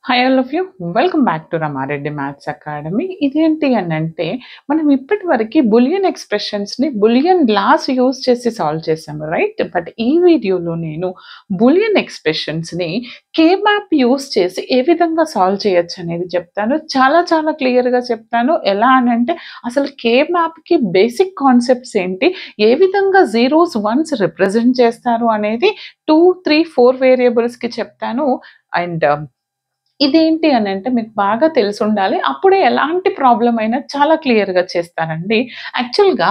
Hi all of you welcome back to Rama Reddy maths academy. ఇదేంటి అని అంటే మనం ఇప్పటి వరకు బులియన్ ఎక్స్ప్రెషన్స్ని బులియన్ లాస్ యూజ్ చేసి సాల్వ్ చేసాము, రైట్? బట్ ఈ వీడియోలో నేను బులియన్ ఎక్స్ప్రెషన్స్ని కే మ్యాప్ యూజ్ చేసి ఏ విధంగా సాల్వ్ చేయొచ్చు అనేది చెప్తాను. చాలా చాలా క్లియర్గా చెప్తాను. ఎలా అని అంటే అసలు కే మ్యాప్కి బేసిక్ కాన్సెప్ట్స్ ఏంటి, ఏ విధంగా జీరోస్ వన్స్ రిప్రజెంట్ చేస్తారు అనేది 2, 3, 4 వేరియబుల్స్కి చెప్తాను. అండ్ ఇదేంటి అని అంటే మీకు బాగా తెలిసి ఉండాలి, అప్పుడే ఎలాంటి ప్రాబ్లం అయినా చాలా క్లియర్గా చేస్తానండి. యాక్చువల్గా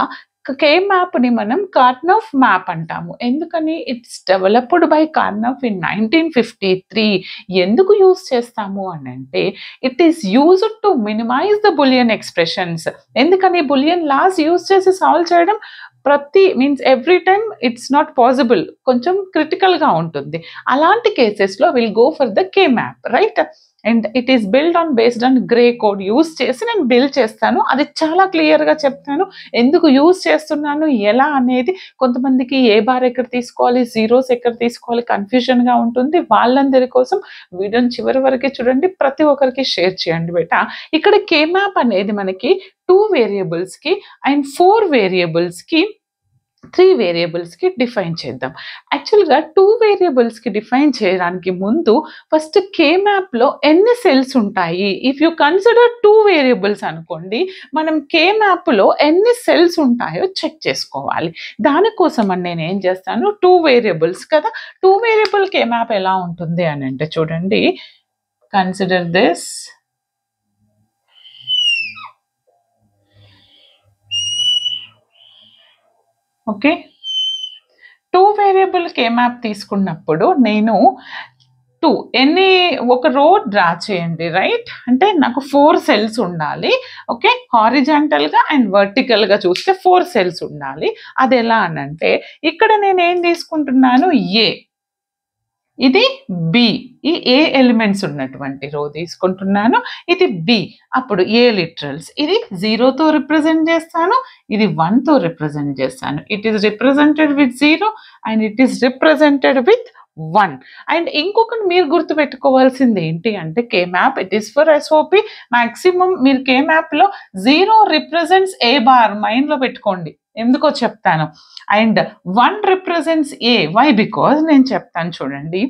కే మ్యాప్ని మనం కార్నఫ్ మ్యాప్ అంటాము. ఎందుకని? It's developed by Karnaugh in 1953. ఎందుకు యూజ్ చేస్తాము అని అంటే it is used to minimize the boolean expressions. ఎందుకని? బులియన్ లాస్ యూజ్ చేసి సాల్వ్ చేయడం means every time it's not possible, కొంచెం క్రిటికల్గా ఉంటుంది. అలాంటి కేసెస్లో will go for the K map, right? And it is based on gray code use చేసి నేను బిల్డ్ చేస్తాను. అది చాలా క్లియర్గా చెప్తాను. ఎందుకు యూజ్ చేస్తున్నాను, ఎలా అనేది. కొంతమందికి ఏ బార్ ఎక్కడ తీసుకోవాలి, జీరోస్ ఎక్కడ తీసుకోవాలి కన్ఫ్యూజన్గా ఉంటుంది. వాళ్ళందరి కోసం వీడియోని చివరి వరకు చూడండి, ప్రతి ఒక్కరికి షేర్ చేయండి బేటా. ఇక్కడ కే మ్యాప్ అనేది మనకి 2 వేరియబుల్స్కి అండ్ 4 వేరియబుల్స్కి 3 వేరియబుల్స్కి డిఫైన్ చేద్దాం. యాక్చువల్గా 2 వేరియబుల్స్కి డిఫైన్ చేయడానికి ముందు ఫస్ట్ కే మ్యాప్లో ఎన్ని సెల్స్ ఉంటాయి, ఇఫ్ యూ కన్సిడర్ 2 వేరియబుల్స్ అనుకోండి, మనం కే మ్యాప్లో ఎన్ని సెల్స్ ఉంటాయో చెక్ చేసుకోవాలి. దానికోసం అని నేను ఏం చేస్తాను, 2 వేరియబుల్స్ కదా, 2 వేరియబుల్ కే మ్యాప్ ఎలా ఉంటుంది అని అంటే చూడండి, consider this. Okay, 2 variable K map తీసుకున్నప్పుడు నేను ఒక రో డ్రా చేయండి, రైట్? అంటే నాకు 4 సెల్స్ ఉండాలి. ఓకే, హారిజాంటల్గా అండ్ వర్టికల్గా చూస్తే 4 సెల్స్ ఉండాలి. అది ఎలా అనంటే ఇక్కడ నేను ఏం తీసుకుంటున్నాను, ఏ, ఇది బి, ఈ ఏ ఎలిమెంట్స్ ఉన్నటువంటి రో తీసుకుంటున్నాను. ఇది బి, అప్పుడు ఏ లిటరల్స్, ఇది 0తో రిప్రజెంట్ చేస్తాను, ఇది 1తో రిప్రజెంట్ చేస్తాను. It is represented with 0 and it is represented with 1. And ఇంకొకటి మీరు గుర్తుపెట్టుకోవాల్సింది ఏంటి అంటే K map it is for SOP. Maximum మీరు కే మ్యాప్లో 0 రిప్రజెంట్స్ ఏ బార్ మైండ్లో పెట్టుకోండి, ఎందుకో చెప్తాను. And 1 represents A, why? Because నేను చెప్తాను చూడండి.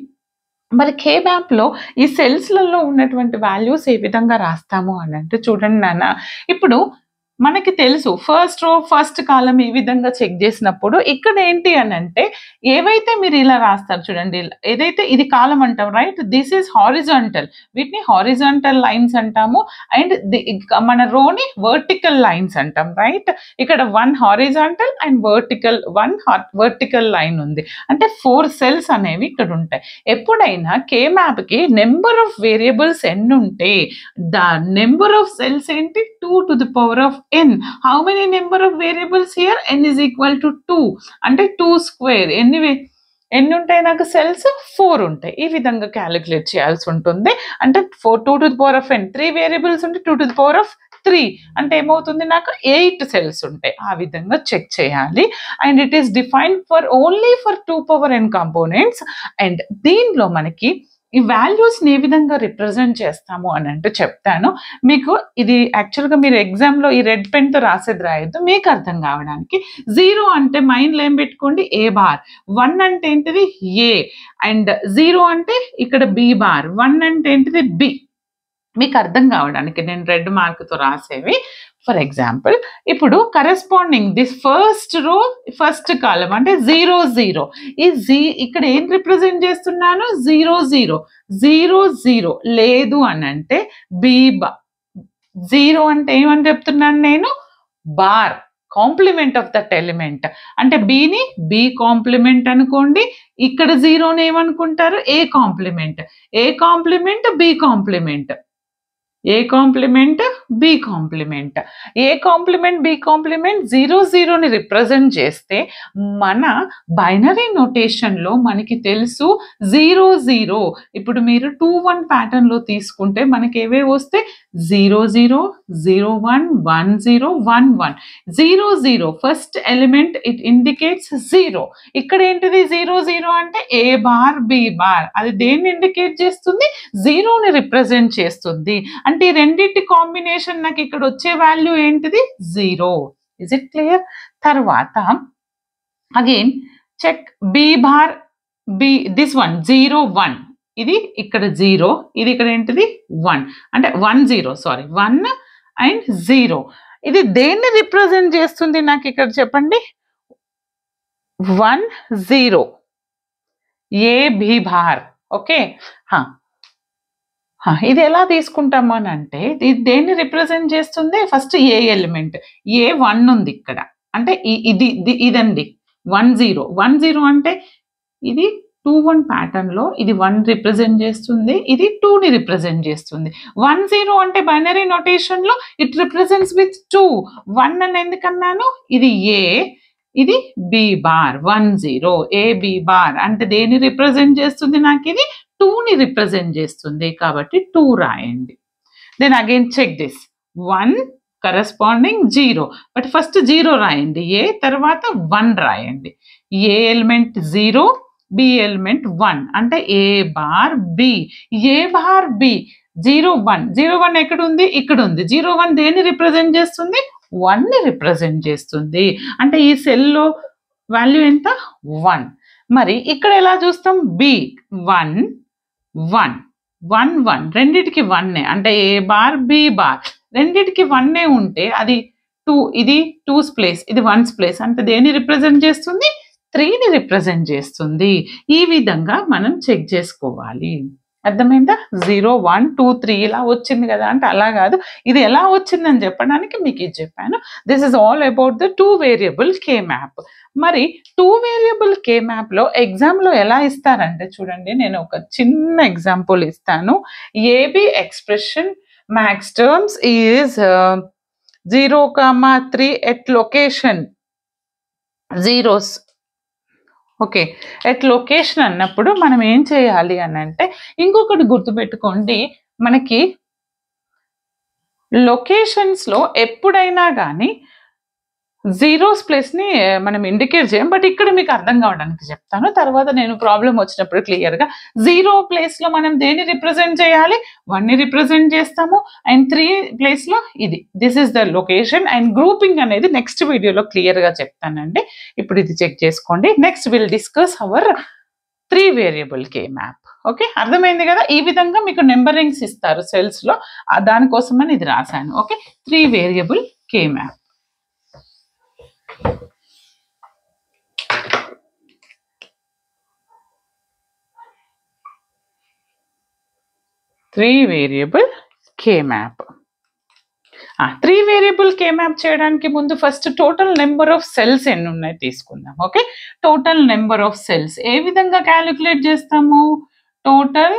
మరి కే మ్యాప్లో ఈ సెల్స్లలో ఉన్నటువంటి వాల్యూస్ ఏ విధంగా రాస్తాము అని అంటే చూడండి నాన్న, ఇప్పుడు మనకి తెలుసు ఫస్ట్ రో ఫస్ట్ కాలం ఈ విధంగా చెక్ చేసినప్పుడు ఇక్కడ ఏంటి అని అంటే ఏవైతే మీరు ఇలా రాస్తారు చూడండి, ఏదైతే ఇది కాలం అంటాం, రైట్? దిస్ ఈజ్ హారిజాంటల్, వీటిని హారిజాంటల్ లైన్స్ అంటాము. అండ్ మన రోని వర్టికల్ లైన్స్ అంటాం, రైట్? ఇక్కడ 1 హారిజాంటల్ అండ్ వర్టికల్ లైన్ ఉంది, అంటే 4 సెల్స్ అనేవి ఇక్కడ ఉంటాయి. ఎప్పుడైనా కే మ్యాప్కి నెంబర్ ఆఫ్ వేరియబుల్స్ ఎన్ని ఉంటే ద నెంబర్ ఆఫ్ సెల్స్ ఏంటి, 2 to the power of n. How many number of variables here? n is equal to 2, అంటే 2 స్క్వేర్. ఎన్ని ఉంటాయి నాకు సెల్స్? 4 ఉంటాయి. ఈ విధంగా క్యాలిక్యులేట్ చేయాల్సి ఉంటుంది. అంటే 2 to the power of n, 3 variables ఉంటే 2 to the power of 3 అంటే ఏమవుతుంది, నాకు 8 సెల్స్ ఉంటాయి. ఆ విధంగా చెక్ చేయాలి. And it is defined for only for 2 power n components. And దీనిలో మనకి ఈ వాల్యూస్ని ఏ విధంగా రిప్రజెంట్ చేస్తాము అని అంటే చెప్తాను మీకు. ఇది యాక్చువల్గా మీరు ఎగ్జామ్లో ఈ రెడ్ పెన్తో రాసేది రాయొద్దు, మీకు అర్థం కావడానికి. 0 అంటే మైండ్లో ఏం పెట్టుకోండి, ఏ బార్. 1 అంటే ఏంటిది, ఏ. అండ్ 0 అంటే ఇక్కడ బి బార్. 1 అంటే ఏంటిది, బి. మీకు అర్థం కావడానికి నేను రెడ్ మార్క్తో రాసేవి. ఫర్ ఎగ్జాంపుల్ ఇప్పుడు corresponding this first row first కాలం అంటే 0 0, ఇక్కడ ఏం రిప్రజెంట్ చేస్తున్నాను, 0 0 0 0. లేదు అని అంటే బి బార్. 0 అంటే ఏమని చెప్తున్నాను నేను, bar, complement of that element. అంటే బిని బి కాంప్లిమెంట్ అనుకోండి, ఇక్కడ 0ని ఏమనుకుంటారు, A complement. A complement B complement. A complement B complement. A complement B complement 0 0ని రిప్రజెంట్ చేస్తే మన బైనరీ నోటేషన్లో మనకి తెలుసు 0 0. ఇప్పుడు మీరు 2 1 ప్యాటర్న్లో తీసుకుంటే మనకి ఏవే వస్తే 0 0 0 1 1 0 1 1. 0 0 ఫస్ట్ ఎలిమెంట్ ఇట్ ఇండికేట్స్ 0. ఇక్కడ ఏంటిది 0 0 అంటే ఏ బార్ బి బార్, అది దేన్ని ఇండికేట్ చేస్తుంది? 0ని రిప్రజెంట్ చేస్తుంది. అంటే ఈ రెండింటి కాంబినేషన్ నాకు ఇక్కడ వచ్చే వాల్యూ ఏంటిది? 0. Is it clear? తర్వాత again check B bar B, this one 0 1, ఇది ఇక్కడ 0, ఇది ఇక్కడ ఏంటిది 1, అంటే 1 0 సారీ 1 అండ్ 0. ఇది దేన్ని రిప్రజెంట్ చేస్తుంది నాకు ఇక్కడ చెప్పండి? 1 0 ఏ బి బార్. ఓకే, ఇది ఎలా తీసుకుంటాము అని అంటే ఇది దేన్ని రిప్రజెంట్ చేస్తుంది? ఫస్ట్ ఏ ఎలిమెంట్, ఏ 1 ఉంది ఇక్కడ, అంటే ఇది ఇదండి 1 0. 1 0 అంటే ఇది 2 1 ప్యాటర్న్లో ఇది 1 రిప్రజెంట్ చేస్తుంది, ఇది 2ని రిప్రజెంట్ చేస్తుంది. 1 0 అంటే బైనరీ నోటేషన్లో ఇట్ రిప్రజెంట్స్ విత్ 2. 1 అని ఎందుకన్నాను? ఇది ఏ, ఇది B bar. 1 0 A B bar అంటే దేన్ని రిప్రజెంట్ చేస్తుంది? నాకు ఇది 2ని రిప్రజెంట్ చేస్తుంది, కాబట్టి 2 రాయండి. Then again check this 1 corresponding 0, but first 0 రాయండి ఏ, తర్వాత 1 రాయండి. ఏ ఎలిమెంట్ 0, బి ఎలిమెంట్ 1, అంటే ఏ బార్ బి. ఏ బార్ బి 0 1. 0 1 ఎక్కడ ఉంది? ఇక్కడ ఉంది. 0 1 దేన్ని రిప్రజెంట్ చేస్తుంది? 1ని రిప్రజెంట్ చేస్తుంది. అంటే ఈ సెల్లో వాల్యూ ఎంత? 1. మరి ఇక్కడ ఎలా చూస్తాం? బి 1 1 1 1, రెండిటికి 1, అంటే ఏ బార్ బి బార్ రెండిటికి 1 ఉంటే అది 2, ఇది 2's ప్లేస్, ఇది 1's ప్లేస్, అంటే దేన్ని రిప్రజెంట్ చేస్తుంది? 3ని రిప్రజెంట్ చేస్తుంది. ఈ విధంగా మనం చెక్ చేసుకోవాలి. అర్థమైందా? 0 1 2 3 ఇలా వచ్చింది కదా అంటే అలా కాదు, ఇది ఎలా వచ్చిందని చెప్పడానికి మీకు ఇది చెప్పాను. This is all about the 2 variable K map. మరి 2 వేరియబుల్ కే మ్యాప్లో ఎగ్జామ్లో ఎలా ఇస్తారంటే చూడండి, నేను ఒక చిన్న ఎగ్జాంపుల్ ఇస్తాను. A B expression max terms is 0, 3 at location zeros. Okay, at location అన్నప్పుడు మనం ఏం చేయాలి అని అంటే ఇంకొకటి గుర్తుపెట్టుకోండి, మనకి లొకేషన్స్లో ఎప్పుడైనా కానీ జీరోస్ ప్లేస్ని మనం ఇండికేట్ చేయం, బట్ ఇక్కడ మీకు అర్థం కావడానికి చెప్తాను. తర్వాత నేను ప్రాబ్లం వచ్చినప్పుడు క్లియర్గా 0 ప్లేస్లో మనం దేన్ని రిప్రజెంట్ చేయాలి? 1ని రిప్రజెంట్ చేస్తాము. అండ్ 3 ప్లేస్లో ఇది, this is the location. And grouping అనేది నెక్స్ట్ వీడియోలో క్లియర్గా చెప్తానండి. ఇప్పుడు ఇది చెక్ చేసుకోండి. Next will discuss our 3 variable K map. Okay, అర్థమైంది కదా? ఈ విధంగా మీకు నెంబరింగ్స్ ఇస్తారు సెల్స్లో, దానికోసమని ఇది రాశాను. ఓకే, 3 వేరియబుల్ కే మ్యాప్. త్రీ వేరియబుల్ కే మ్యాప్. 3 వేరియబుల్ కే మ్యాప్ చేయడానికి ముందు first total number of cells ఎన్ని ఉన్నాయి తీసుకుందాం. Okay, total number of cells ఏ విధంగా క్యాలిక్యులేట్ చేస్తాము? టోటల్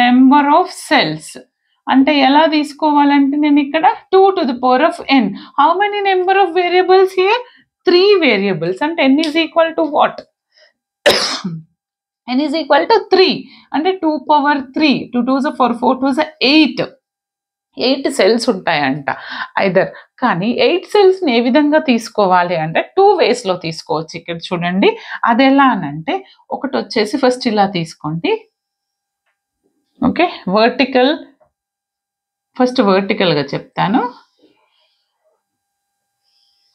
నెంబర్ ఆఫ్ సెల్స్ అంటే ఎలా తీసుకోవాలంటే నేను ఇక్కడ 2 to the power of n. How many number of variables here? 3 variables. అంటే n is equal to what? n is equal to 3, అంటే 2 power 3, 2 2s 4, 4 2s 8 సెల్స్ ఉంటాయంట ఐదర్. కానీ 8 సెల్స్ని ఏ విధంగా తీసుకోవాలి అంటే 2 వేస్లో తీసుకోవచ్చు. ఇక్కడ చూడండి, అది ఎలా అనంటే ఒకటి వచ్చేసి ఫస్ట్ ఇలా తీసుకోండి. ఓకే, వర్టికల్, ఫస్ట్ వర్టికల్గా చెప్తాను.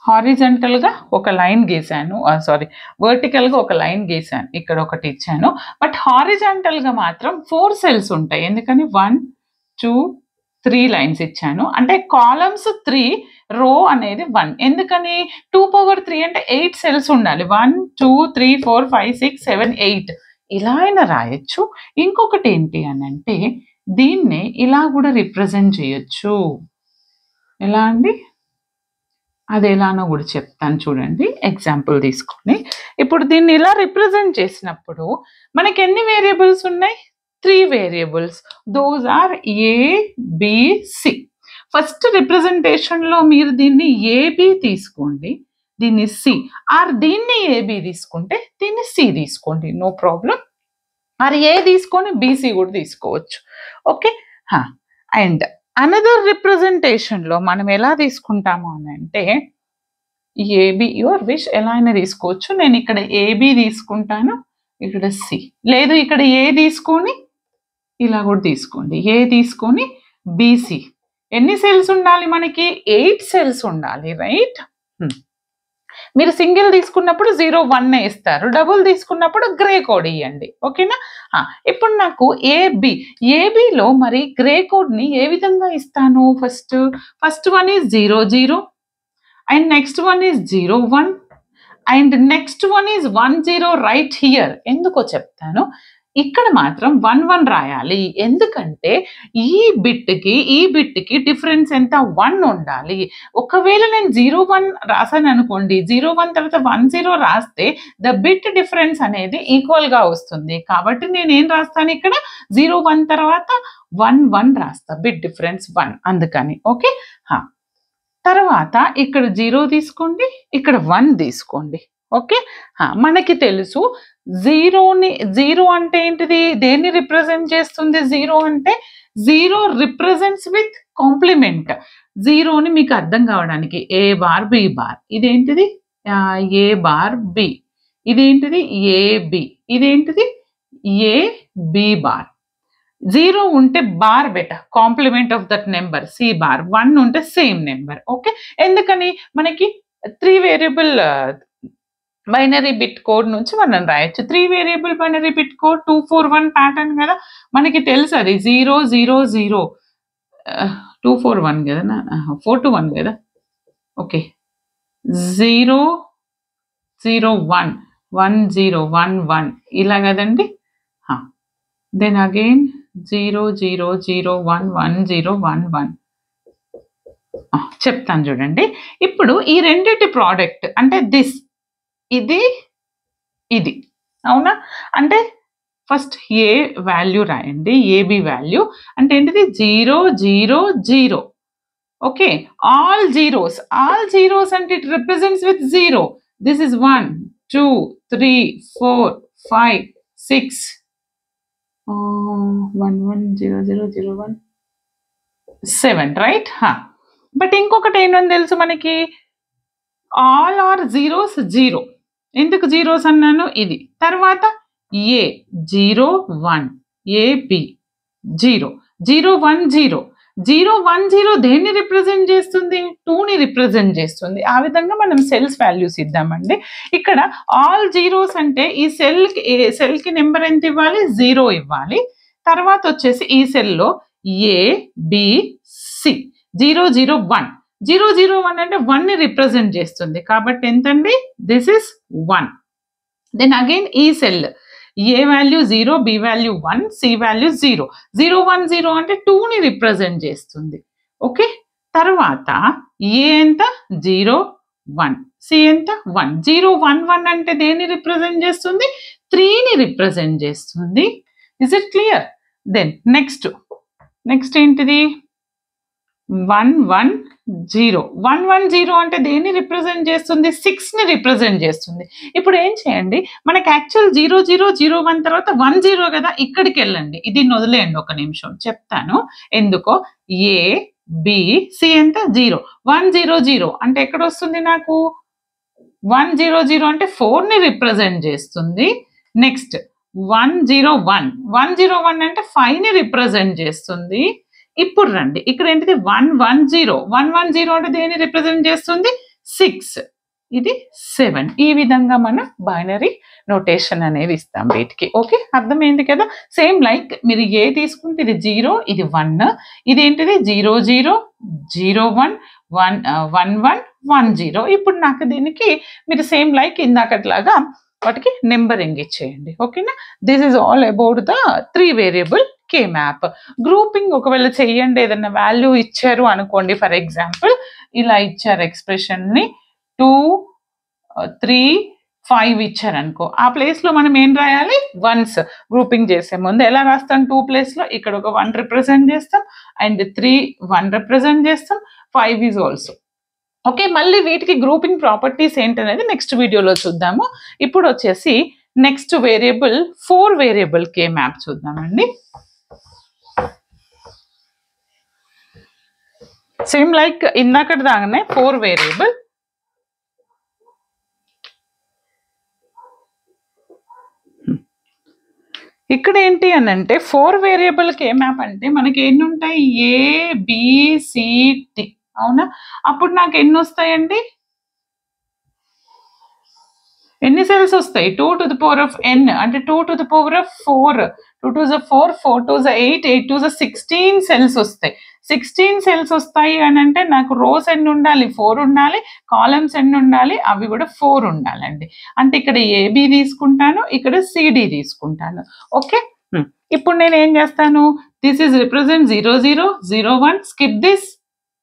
హారిజంటల్గా ఒక లైన్ గీసాను, సారీ వర్టికల్గా ఒక లైన్ గీసాను, ఇక్కడ ఒకటి ఇచ్చాను. బట్ హారిజంటల్గా మాత్రం 4 సెల్స్ ఉంటాయి. ఎందుకని 1 2 3 లైన్స్ ఇచ్చాను, అంటే కాలమ్స్ 3, రో అనేది 1. ఎందుకని 2 power 3 అంటే 8 సెల్స్ ఉండాలి. 1 2 3 4 5 6 7 8 ఇలా అయినా రాయొచ్చు. ఇంకొకటి ఏంటి అని అంటే దీన్ని ఇలా కూడా రిప్రజెంట్ చేయొచ్చు. ఎలా అండి? అది ఎలానో కూడా చెప్తాను చూడండి, ఎగ్జాంపుల్ తీసుకొని. ఇప్పుడు దీన్ని ఇలా రిప్రజెంట్ చేసినప్పుడు మనకి ఎన్ని వేరియబుల్స్ ఉన్నాయి? 3 variables. Those are A, B, C. First రిప్రజెంటేషన్లో మీరు దీన్ని ఏబి తీసుకోండి, దీన్ని సి, ఆర్ దీన్ని ఏబి తీసుకుంటే దీన్ని సి తీసుకోండి, నో ప్రాబ్లం. ఆర్ ఏ తీసుకొని బీసీ కూడా తీసుకోవచ్చు. ఓకే. అండ్ అనదర్ రిప్రజెంటేషన్లో మనం ఎలా తీసుకుంటాము అని అంటే ఏబి, యువర్ విష్, ఎలా అయినా తీసుకోవచ్చు. నేను ఇక్కడ ఏబి తీసుకుంటాను, ఇక్కడ సి, లేదు ఇక్కడ ఏ తీసుకొని ఇలా కూడా తీసుకోండి, ఏ తీసుకొని బీసీ. ఎన్ని సెల్స్ ఉండాలి మనకి? 8 సెల్స్ ఉండాలి, రైట్? మీరు సింగిల్ తీసుకున్నప్పుడు 0, 1 ఇస్తారు, డబుల్ తీసుకున్నప్పుడు గ్రే కోడ్ ఇవ్వండి, ఓకేనా? ఇప్పుడు నాకు ఏబిలో మరి గ్రే కోడ్ని ఏ విధంగా ఇస్తాను? First one is 0, 0 and next one is 0, 1 and next one is 1, 0 right here. ఎందుకో చెప్తాను. ఇక్కడ మాత్రం 1, 1 రాయాలి, ఎందుకంటే ఈ బిట్కి డిఫరెన్స్ ఎంత? 1 ఉండాలి. ఒకవేళ నేను 0, 1 రాసాను అనుకోండి, 0, 1 తర్వాత 1, 0 రాస్తే ద బిట్ డిఫరెన్స్ అనేది ఈక్వల్గా వస్తుంది. కాబట్టి నేను ఏం రాస్తాను ఇక్కడ? 0, 1 తర్వాత 1, 1 రాస్తా, బిట్ డిఫరెన్స్ 1, అందుకని. ఓకే. తర్వాత ఇక్కడ 0 తీసుకోండి, ఇక్కడ 1 తీసుకోండి. ఓకే. మనకి తెలుసు 0 అంటే ఏంటిది? దేన్ని రిప్రజెంట్ చేస్తుంది? 0 అంటే 0 రిప్రజెంట్స్ విత్ కాంప్లిమెంట్. 0ని మీకు అర్థం కావడానికి ఏ బార్ బి బార్, ఇదేంటిది? ఏ బార్ బి, ఇదేంటిది? ఏబి, ఇదేంటిది? A B bar. 0 ఉంటే బార్ బెట, complement of that number, C bar. 1 ఉంటే సేమ్ నెంబర్. ఓకే. ఎందుకని? మనకి 3 వేరియబుల్ బైనరీ బిట్ కోడ్ నుంచి మనం రాయొచ్చు. 3 variable binary bit code 241 pattern కదా, మనకి తెలుసు అది 0, 0, 0, 241 కదా, 421 కదా. ఓకే. 0, 0, 1, 1, 0, 1, 1 ఇలా కదండి. Then again 0, 0, 0, 1, 1, 0, 1, 1. చెప్తాను చూడండి. ఇప్పుడు ఈ రెండిటి ప్రోడక్ట్ అంటే ఇది అవునా? అంటే ఫస్ట్ ఏ వాల్యూ రాయండి, ఏబి వాల్యూ అంటే ఏంటిది? 0, 0, 0. ఓకే. ఆల్ జీరోస్ అంటే it represents with 0. This is 1, 2, 3, 4, 5, 6, 1, 1, 0, 0, 0, 1, 7, right? But ఇంకొకటి ఏంటని తెలుసు మనకి? All are zeros 0. ఎందుకు జీరోస్ అన్నాను? ఇది. తర్వాత ఏ 0, 1, ఏబి 0, 0, 1, 0, 0, 1, 0 దేన్ని రిప్రజెంట్ చేస్తుంది? 2ని రిప్రజెంట్ చేస్తుంది. ఆ విధంగా మనం సెల్స్ వాల్యూస్ ఇద్దామండి. ఇక్కడ ఆల్ జీరోస్ అంటే ఈ సెల్కి నెంబర్ ఎంత ఇవ్వాలి? 0 ఇవ్వాలి. తర్వాత వచ్చేసి ఈ సెల్లో ఏ బి సి 0, 0, 1. 0, 0, 1 అంటే 1ని రిప్రజెంట్ చేస్తుంది, కాబట్టి ఎంతండి? This is 1. దెన్ అగైన్ ఈ cell A value 0, B value 1, C value 0, 0, 1, 0 అంటే 2ని రిప్రజెంట్ చేస్తుంది. ఓకే. తర్వాత ఏ ఎంత? 0, 1, సి ఎంత? 1. 0, 1, 1 అంటే దేన్ని రిప్రజెంట్ చేస్తుంది? 3ని రిప్రజెంట్ చేస్తుంది. Is it clear? Then next ఏంటిది? 1, 1, 0. 1, 1, 0 అంటే దేన్ని రిప్రజెంట్ చేస్తుంది? 6ని రిప్రజెంట్ చేస్తుంది. ఇప్పుడు ఏం చేయండి? మనకి యాక్చువల్ 0, 0, 0, 1 తర్వాత 1, 0 కదా, ఇక్కడికి వెళ్ళండి. ఇది వదిలేయండి, ఒక నిమిషం చెప్తాను ఎందుకో. ఏ బి సి ఎంత? 0, 1, 0, 0 అంటే ఎక్కడ వస్తుంది నాకు? 1, 0, 0 అంటే 4ని రిప్రజెంట్ చేస్తుంది. నెక్స్ట్ 1, 0, 1, 1, 0, 1 అంటే 5ని రిప్రజెంట్ చేస్తుంది. ఇప్పుడు రండి, ఇక్కడ ఏంటిది? 1, 1, 0, 1, 1, 0 అంటే దేన్ని రిప్రజెంట్ చేస్తుంది? 6, ఇది 7. ఈ విధంగా మనం బైనరీ నోటేషన్ అనేది ఇస్తాం వీటికి. ఓకే, అర్థమైంది కదా? సేమ్ లైక్ మీరు ఏ తీసుకుంటే ఇది 0, ఇది 1, ఇది ఏంటిది? 0, 0, 0, 1, 1, 1, 1, 1, 0. ఇప్పుడు నాకు దీనికి మీరు సేమ్ లైక్ ఇందాకట్లాగా వాటికి నెంబరింగ్ ఇచ్చేయండి. ఓకేనా? This is all about the 3 variable K map. Grouping ఒకవేళ చెయ్యండి, ఏదైనా వాల్యూ ఇచ్చారు అనుకోండి, ఫర్ ఎగ్జాంపుల్ ఇలా ఇచ్చారు ఎక్స్ప్రెషన్ని 2, 3, 5 ఇచ్చారనుకో, ఆ ప్లేస్లో మనం ఏం రాయాలి, వన్స్ గ్రూపింగ్ చేసే ముందు ఎలా రాస్తాం, 2 ప్లేస్లో ఇక్కడ ఒక 1 రిప్రజెంట్ చేస్తాం అండ్ 3 1 రిప్రజెంట్ చేస్తాం, 5 ఈజ్ ఆల్సో. ఓకే, మళ్ళీ వీటికి గ్రూపింగ్ ప్రాపర్టీస్ ఏంటనేది నెక్స్ట్ వీడియోలో చూద్దాము. ఇప్పుడు వచ్చేసి next variable 4 variable K map చూద్దామండి. సేమ్ లైక్ ఇందాకటి దాగానే 4 వేరియబుల్. ఇక్కడ ఏంటి అని అంటే 4 వేరియబుల్ కే మ్యాప్ అంటే మనకి ఎన్ని ఉంటాయి, ABCD, అవునా? అప్పుడు నాకు ఎన్ని వస్తాయండి, ఎన్ని సెల్స్ వస్తాయి, 2 to the power of n అంటే 2 to the power of 4, 2 to the 4, 4 to the 8, 8 to the 16 cells వస్తాయి. 16 సెల్స్ వస్తాయి అని అంటే నాకు రోస్ ఎన్ని ఉండాలి, 4 ఉండాలి, కాలమ్స్ ఎన్ని ఉండాలి, అవి కూడా 4 ఉండాలండి. అంటే ఇక్కడ AB తీసుకుంటాను, ఇక్కడ CD తీసుకుంటాను. ఓకే, ఇప్పుడు నేను ఏం చేస్తాను, this is represent 0 0 0 1, skip this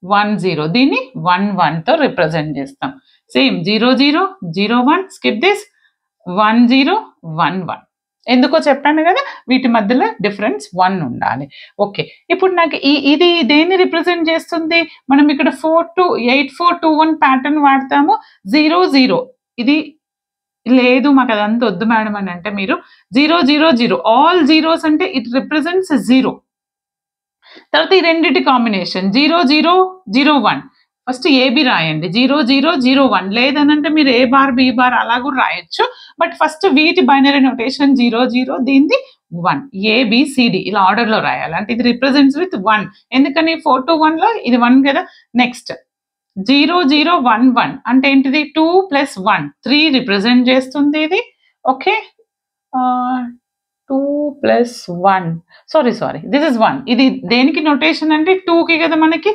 1 0, దీన్ని 1 1 తో రిప్రజెంట్ చేస్తాం. Same 0 0 0 1, skip this 1 0 1 1. ఎందుకో చెప్పాను కదా, వీటి మధ్యలో డిఫరెన్స్ 1 ఉండాలి. ఓకే, ఇప్పుడు నాకు ఇది దేన్ని రిప్రజెంట్ చేస్తుంది, మనం ఇక్కడ 4 to 8 4 2 1 ప్యాటర్న్ వాడతాము. 0 0 ఇది లేదు, మాకు అదంతా వద్దు మేడం అని అంటే మీరు 0 0 0, ఆల్ జీరోస్ అంటే ఇట్ రిప్రజెంట్స్ 0. తర్వాత ఈ రెండింటి కాంబినేషన్ 0 0 0 1, ఫస్ట్ ఏబి రాయండి, 0 0 0 1, లేదనంటే మీరు ఏ బార్ బి బార్ అలా కూడా రాయొచ్చు. బట్ ఫస్ట్ వీటి బైనరీ నోటేషన్ 0 0, దీనిది 1, ABCD ఇలా ఆర్డర్లో రాయాలి. అంటే ఇది రిప్రజెంట్స్ విత్ 1, ఎందుకని 4 to 1 లో ఇది 1 కదా. నెక్స్ట్ 0 0 1 1 అంటే ఏంటిది, 2 + 1 3 రిప్రజెంట్ చేస్తుంది ఇది. Okay, 2 + 1, sorry this is 1. ఇది దేనికి నోటేషన్ అంటే 2కి కదా మనకి,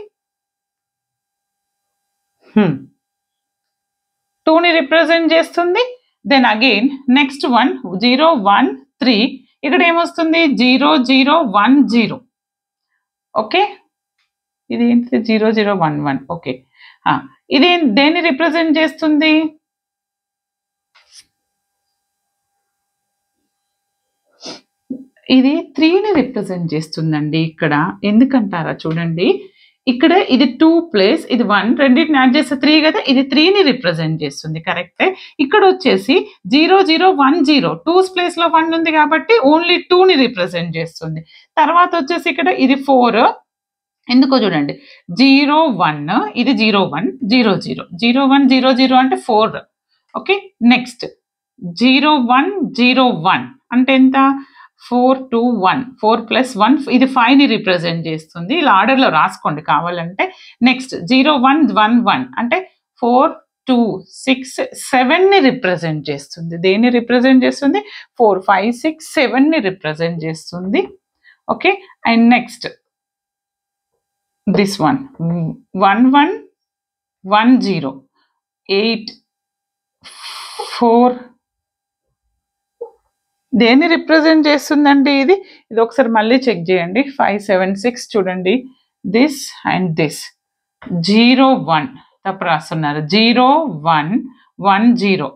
2ని రిప్రజెంట్ చేస్తుంది. దెన్ అగైన్ నెక్స్ట్ 1 0 1 3, ఇక్కడ ఏమొస్తుంది 0 0 1 0. ఓకే, ఇది ఏంటిది 0 0 1 1. ఓకే, ఇది దేన్ని రిప్రజెంట్ చేస్తుంది, ఇది 3ని రిప్రజెంట్ చేస్తుందండి. ఇక్కడ ఎందుకంటారా చూడండి, ఇక్కడ ఇది 2 ప్లేస్ ఇది 1, రెండింటిని యాడ్ చేస్తే 3 కదా, ఇది 3ని రిప్రజెంట్ చేస్తుంది, కరెక్టే. ఇక్కడ వచ్చేసి 0 0 1 0, 2's ప్లేస్ లో 1 ఉంది కాబట్టి ఓన్లీ 2ని రిప్రజెంట్ చేస్తుంది. తర్వాత వచ్చేసి ఇక్కడ ఇది 4, ఎందుకో చూడండి 0 1, ఇది 0 1 0 0 0 1 0 0 అంటే 4. ఓకే, నెక్స్ట్ 0 1 0 1 అంటే ఎంత, 4 2 1, 4 + 1, ఇది 5ని రిప్రజెంట్ చేస్తుంది. ఇలా ఆర్డర్లో రాసుకోండి కావాలంటే. నెక్స్ట్ 0 1 1 1 అంటే 4 2 6 7ని రిప్రజెంట్ చేస్తుంది. దేన్ని రిప్రజెంట్ చేస్తుంది, 4 5 6 7ని రిప్రజెంట్ చేస్తుంది. ఓకే, అండ్ నెక్స్ట్ దిస్ 1 1 1 1 0 8 4, దేన్ని రిప్రజెంట్ చేస్తుందండి ఇది ఒకసారి మళ్ళీ చెక్ చేయండి. 5 7 6 చూడండి, దిస్ అండ్ దిస్ 0 1 తప్పు రాస్తున్నారు, 0 1 1 0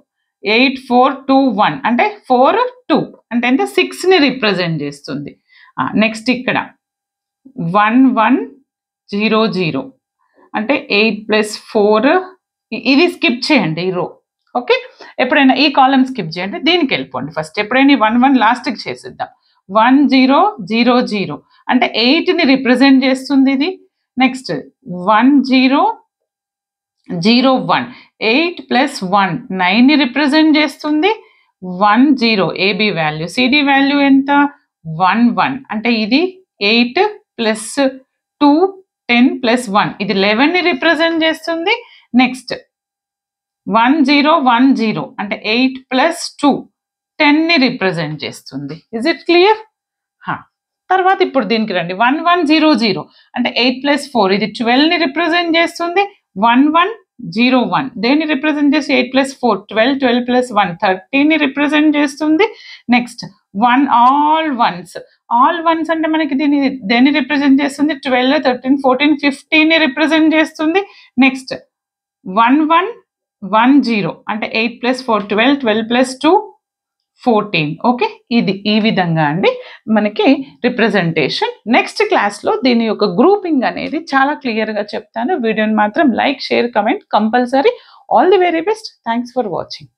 8 4 2 1 అంటే 4 2 అంటే ఎంత, 6ని రిప్రజెంట్ చేస్తుంది. నెక్స్ట్ ఇక్కడ 1 1 0 0 అంటే 8 + 4, ఇది స్కిప్ చేయండి ఈ రో. ఓకే, ఎప్పుడైనా ఈ కాలమ్ స్కిప్ చేయండి, దీనికి వెళ్ళిపోండి ఫస్ట్. ఎప్పుడైనా 1 1 లాస్ట్కి చేసిద్దాం. 1 0 0 0 అంటే 8ని రిప్రజెంట్ చేస్తుంది ఇది. నెక్స్ట్ 1 0 0 1 8 + 1 9ని రిప్రజెంట్ చేస్తుంది. 1 0 AB వాల్యూ, CD వాల్యూ ఎంత 1 1 అంటే ఇది 8 + 2 10 + 1 ఇది 11ని రిప్రజెంట్ చేస్తుంది. నెక్స్ట్ 1 0 1 0 అంటే 8 + 2 10ని రిప్రజెంట్ చేస్తుంది. Is it clear? తర్వాత ఇప్పుడు దీనికి రండి. 1 1 0 0 అంటే 8 + 4 ఇది 12ని రిప్రజెంట్ చేస్తుంది. 1 1 0 1 దేన్ని రిప్రజెంట్ చేసి 8 + 4 12 12 + 1 13ని రిప్రజెంట్ చేస్తుంది. నెక్స్ట్ 1 ఆల్ వన్స్ అంటే మనకి దేన్ని రిప్రజెంట్ చేస్తుంది, 12 13 14 15ని రిప్రజెంట్ చేస్తుంది. నెక్స్ట్ 1 1 1 0 అంటే 8 + 4 12, 12 + 2 14. ఓకే, ఇది ఈ విధంగా అండి మనకి రిప్రజెంటేషన్. నెక్స్ట్ క్లాస్లో దీని యొక్క గ్రూపింగ్ అనేది చాలా క్లియర్గా చెప్తాను. వీడియోని మాత్రం like, share, comment compulsory. All the very best. Thanks for watching.